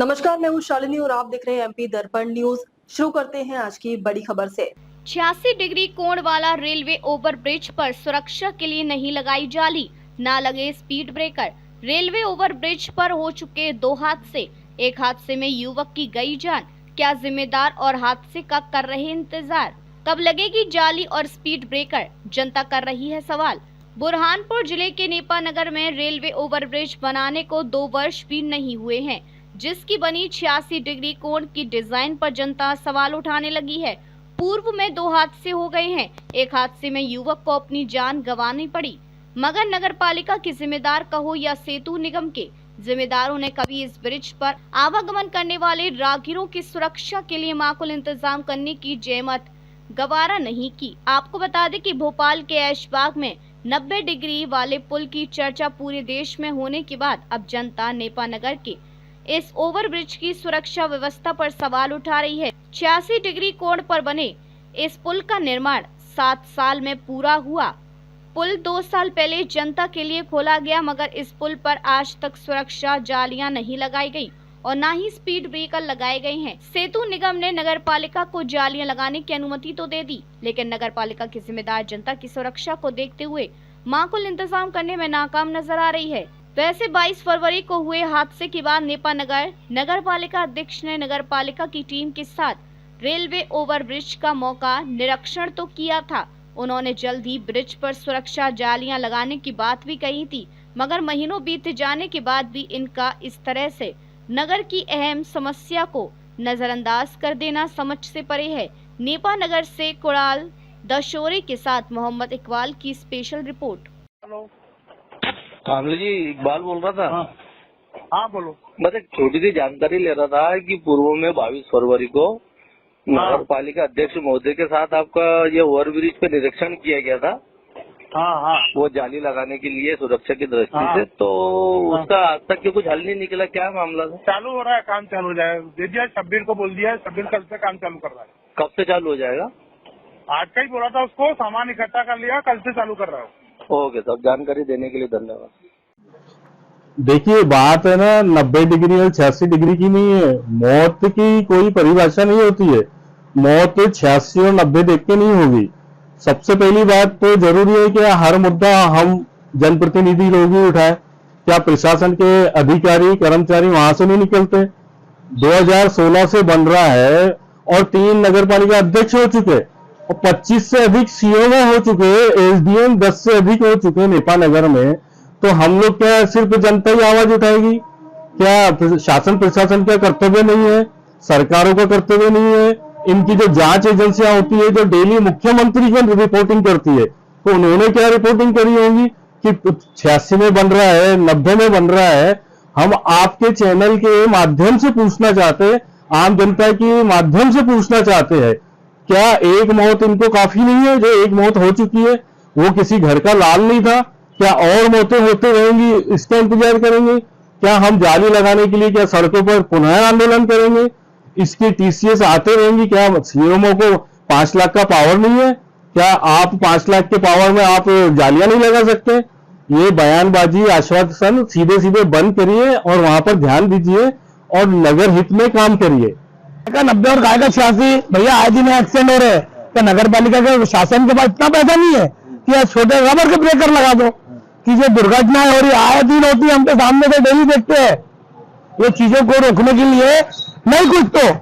नमस्कार, मैं हूँ शालिनी और आप देख रहे हैं एमपी दर्पण न्यूज। शुरू करते हैं आज की बड़ी खबर से। 86 डिग्री कोण वाला रेलवे ओवरब्रिज पर सुरक्षा के लिए नहीं लगाई जाली, ना लगे स्पीड ब्रेकर। रेलवे ओवरब्रिज पर हो चुके 2 हादसे। एक हादसे में युवक की गई जान। क्या जिम्मेदार और हादसे का कर रहे इंतजार? कब लगेगी जाली और स्पीड ब्रेकर? जनता कर रही है सवाल। बुरहानपुर जिले के नेपानगर में रेलवे ओवरब्रिज बनाने को 2 वर्ष भी नहीं हुए हैं, जिसकी बनी 86 डिग्री कोण की डिजाइन पर जनता सवाल उठाने लगी है। पूर्व में 2 हादसे हो गए हैं। एक हादसे में युवक को अपनी जान गंवानी पड़ी, मगर नगर पालिका के जिम्मेदार कहो या सेतु निगम के जिम्मेदारों ने कभी इस ब्रिज पर आवागमन करने वाले राहगीरों की सुरक्षा के लिए माकूल इंतजाम करने की जहमत गवारा नहीं की। आपको बता दें कि भोपाल के ऐशबाग में 90 डिग्री वाले पुल की चर्चा पूरे देश में होने के बाद अब जनता नेपानगर के इस ओवरब्रिज की सुरक्षा व्यवस्था पर सवाल उठा रही है। 86 डिग्री कोण पर बने इस पुल का निर्माण 7 साल में पूरा हुआ। पुल 2 साल पहले जनता के लिए खोला गया, मगर इस पुल पर आज तक सुरक्षा जालियां नहीं लगाई गई और न ही स्पीड ब्रेकर लगाए गए हैं। सेतु निगम ने नगर पालिका को जालियां लगाने की अनुमति तो दे दी, लेकिन नगर पालिका की जिम्मेदार जनता की सुरक्षा को देखते हुए माकूल इंतजाम करने में नाकाम नजर आ रही है। वैसे 22 फरवरी को हुए हादसे के बाद नेपानगर नगर पालिका अध्यक्ष ने नगर पालिका की टीम के साथ रेलवे ओवरब्रिज का मौका निरीक्षण तो किया था। उन्होंने जल्द ही ब्रिज पर सुरक्षा जालियां लगाने की बात भी कही थी, मगर महीनों बीत जाने के बाद भी इनका इस तरह से नगर की अहम समस्या को नजरअंदाज कर देना समझ से परे है। नेपानगर से कुणाल दशोरे के साथ मोहम्मद इकबाल की स्पेशल रिपोर्ट। कांगली जी, इकबाल बोल रहा था। हाँ बोलो। बस एक छोटी सी जानकारी ले रहा था कि पूर्व में 22 फरवरी को नगर पालिका अध्यक्ष महोदय के साथ आपका ये ओवरब्रिज पे निरीक्षण किया गया था। हाँ वो जाली लगाने के लिए सुरक्षा की दृष्टि से, तो उसका आज तक के कुछ हल नहीं निकला। क्या मामला था? चालू हो रहा है, काम चालू हो जाएगा। दे दिया, शब्बीर को बोल दिया, शब्बीर कल से काम चालू कर रहा है। कब से चालू हो जाएगा? आज का ही बोला था उसको, सामान इकट्ठा कर लिया, कल से चालू कर रहा हूँ। ओके सर, जानकारी देने के लिए धन्यवाद। देखिए, बात है ना 90 डिग्री और 86 डिग्री की नहीं है। मौत की कोई परिभाषा नहीं होती है। मौत 86 और 90 देख के नहीं होगी। सबसे पहली बात तो जरूरी है कि हर मुद्दा हम जनप्रतिनिधि लोग ही उठाए। क्या प्रशासन के अधिकारी कर्मचारी वहां से नहीं निकलते? 2016 से बन रहा है और 3 नगर पालिका अध्यक्ष हो चुके और 25 से अधिक सीएमओ हो चुके, एसडीएम 10 से अधिक हो चुके नेपानगर में। तो हम लोग क्या सिर्फ जनता ही आवाज उठाएगी? क्या शासन प्रशासन का कर्तव्य नहीं है? सरकारों का कर्तव्य नहीं है? इनकी जो जांच एजेंसियां होती है जो डेली मुख्यमंत्री को रिपोर्टिंग करती है, तो उन्होंने क्या रिपोर्टिंग करी होगी कि 86 में बन रहा है, 90 में बन रहा है? हम आपके चैनल के माध्यम से पूछना चाहते हैं, आम जनता के माध्यम से पूछना चाहते हैं, क्या एक मौत इनको काफी नहीं है? जो एक मौत हो चुकी है वो किसी घर का लाल नहीं था? क्या और मौतें होते रहेंगी, इसका इंतजार करेंगे? क्या हम जाली लगाने के लिए क्या सड़कों पर पुनः आंदोलन करेंगे? इसकी टीसीएस आते रहेंगी? क्या सीएमओ को 5 लाख का पावर नहीं है? क्या आप 5 लाख के पावर में आप जालियां नहीं लगा सकते? ये बयानबाजी, आश्वासन सीधे सीधे बंद करिए और वहां पर ध्यान दीजिए और नगर हित में काम करिए। 90 और गाय का 86 भैया आए दिन एक्सीडेंट हो रहे हैं। क्या नगर पालिका के शासन के पास इतना पैसा नहीं है कि छोटे रबर के ब्रेकर लगा दो? कि जो दुर्घटनाएं हो रही आए दिन होती है, हम तो सामने से डेली देखते हैं। ये चीजों को रोकने के लिए नहीं कुछ तो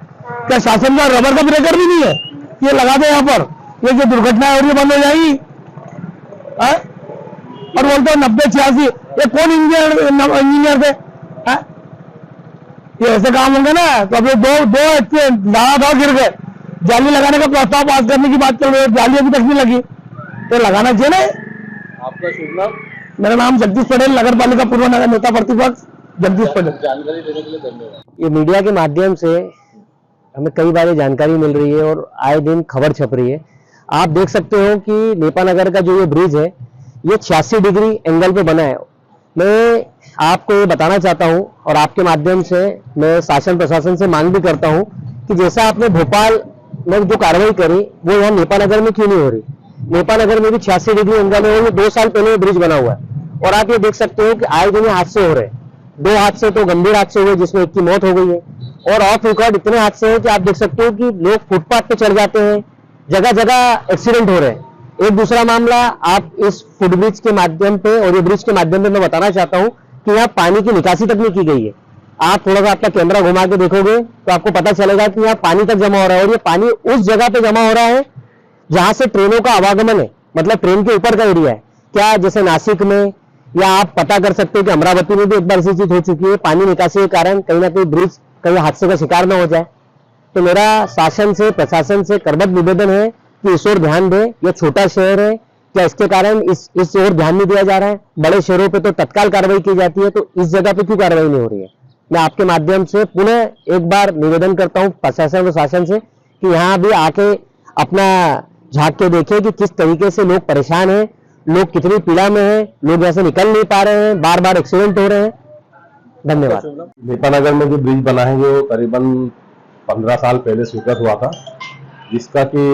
क्या शासन का रबर का ब्रेकर भी नहीं है? ये लगा दो यहाँ पर, ये जो दुर्घटनाएं हो रही है बंद हो जाएगी। और बोलते हो 90-86, ये कौन इंजीनियर थे? ये ऐसे काम होंगे ना तो अभी दो एक्सीडेंट लगातार गिर गए। जाली लगाने का प्रस्ताव पास करने की बात चल रही है, जाली अभी तक नहीं लगी, तो लगाना चाहिए ना। आपका शुभ नाम? मेरा नाम जगदीश पटेल, नगर पालिका पूर्व नगर नेता प्रतिपक्ष जगदीश पटेल। जानकारी देने के लिए धन्यवाद। ये मीडिया के माध्यम से हमें कई बार जानकारी मिल रही है और आए दिन खबर छप रही है। आप देख सकते हो कि नेपानगर का जो ये ब्रिज है ये 86 डिग्री एंगल पे बना है। मैं आपको ये बताना चाहता हूं और आपके माध्यम से मैं शासन प्रशासन से मांग भी करता हूं कि जैसा आपने भोपाल में जो कार्रवाई करी वो यहाँ नेपानगर में क्यों नहीं हो रही? नेपानगर में भी 86 डिग्री एंगल है, 2 साल पहले ब्रिज बना हुआ है और आप ये देख सकते हो कि आए दिन हादसे हो रहे हैं। 2 हादसे तो गंभीर हादसे हुए जिसमें एक की मौत हो गई है, और ऑफ रिकॉर्ड इतने हादसे हैं कि आप देख सकते हो कि लोग फुटपाथ पे चढ़ जाते हैं, जगह जगह एक्सीडेंट हो रहे हैं। एक दूसरा मामला आप इस फुटब्रिज के माध्यम पे और ये ब्रिज के माध्यम पे मैं बताना चाहता हूं कि यहाँ पानी की निकासी तक नहीं की गई है। आप थोड़ा सा आपका कैमरा घुमा के देखोगे तो आपको पता चलेगा कि यहाँ पानी तक जमा हो रहा है, और ये पानी उस जगह पे जमा हो रहा है जहां से ट्रेनों का आवागमन है, मतलब ट्रेन के ऊपर का एरिया है। क्या जैसे नासिक में, या आप पता कर सकते हो कि अमरावती में भी एक बार ऐसी चीज हो चुकी है, पानी निकासी के कारण कहीं ना कहीं ब्रिज कहीं हादसे का शिकार न हो जाए। तो मेरा शासन से, प्रशासन से करबद्ध निवेदन है कि इस ओर ध्यान दें। यह छोटा शहर है, क्या इसके कारण इस ओर ध्यान नहीं दिया जा रहा है? बड़े शहरों पे तो तत्काल कार्रवाई की जाती है, तो इस जगह पे क्यों कार्रवाई नहीं हो रही है? मैं आपके माध्यम से पुनः एक बार निवेदन करता हूं प्रशासन और शासन से कि यहाँ भी आके अपना झांक के देखें कि किस तरीके से लोग परेशान हैं, लोग कितनी पीड़ा में हैं, लोग यहाँ से निकल नहीं पा रहे हैं, बार बार एक्सीडेंट हो रहे हैं। धन्यवाद। नेपानगर में जो ब्रिज बना है वो करीबन 15 साल पहले स्वीकृत हुआ था, जिसका कि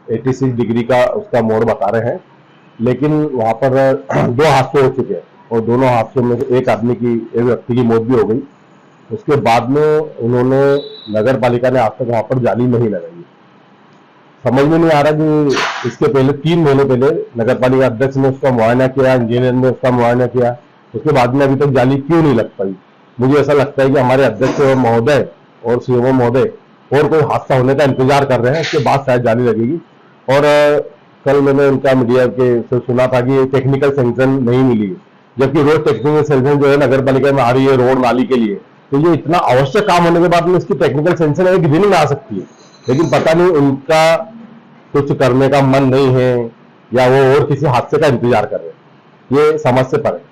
86 डिग्री का उसका मोड़ बता रहे हैं, लेकिन वहां पर 2 हादसे हो चुके हैं और दोनों हादसों में एक व्यक्ति की मौत भी हो गई। उसके बाद में उन्होंने, नगर पालिका ने आज तक वहां पर जाली नहीं लगाई। समझ में नहीं आ रहा कि इसके पहले 3 महीने पहले नगर पालिका अध्यक्ष ने उसका मुआयना किया, इंजीनियर ने उसका मुआयना किया, उसके बाद में अभी तक जाली क्यों नहीं लग पाई? मुझे ऐसा लगता है कि हमारे अध्यक्ष महोदय और सीएमओ महोदय और कोई हादसा होने का इंतजार कर रहे हैं, उसके बाद शायद जाली लगेगी। और कल मैंने उनका मीडिया के से सुना था कि टेक्निकल सैंक्शन नहीं मिली है, जबकि रोज टेक्निकल सैंक्शन जो है नगर पालिका में आ रही है रोड नाली के लिए। तो ये इतना आवश्यक काम होने के बाद में इसकी टेक्निकल सैंक्शन एक दिन में आ सकती है, लेकिन पता नहीं उनका कुछ करने का मन नहीं है या वो और किसी हादसे का इंतजार कर रहे हैं। ये समझ से परे।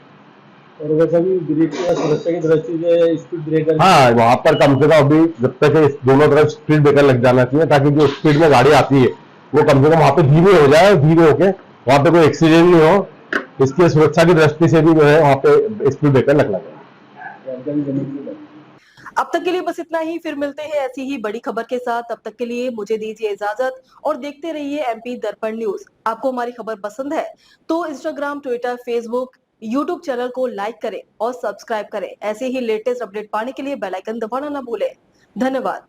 और वैसे भी ब्रिज की सुरक्षा की दृष्टि से स्पीड ब्रेकर, हाँ, वहां पर कम से कम अभी जब तक दोनों तरफ स्पीड ब्रेकर लग जाना चाहिए, ताकि जो स्पीड में गाड़ी आती है वो कम से कम वहां पे धीरे हो जाए, धीरे होके वहां पे कोई एक्सीडेंट नहीं हो। इसकी सुरक्षा की दृष्टि से भी जो है वहां पे स्पीड ब्रेकर लगना चाहिए। अब तक के लिए बस इतना ही, फिर मिलते हैं ऐसी ही बड़ी खबर के साथ। तब तक के लिए मुझे दीजिए इजाजत और देखते रहिए एमपी दर्पण न्यूज। आपको हमारी खबर पसंद है तो Instagram, Twitter, Facebook, YouTube channel को लाइक करें और सब्सक्राइब करें। ऐसे ही लेटेस्ट अपडेट पाने के लिए बेल आइकन दबाना ना भूलें। धन्यवाद।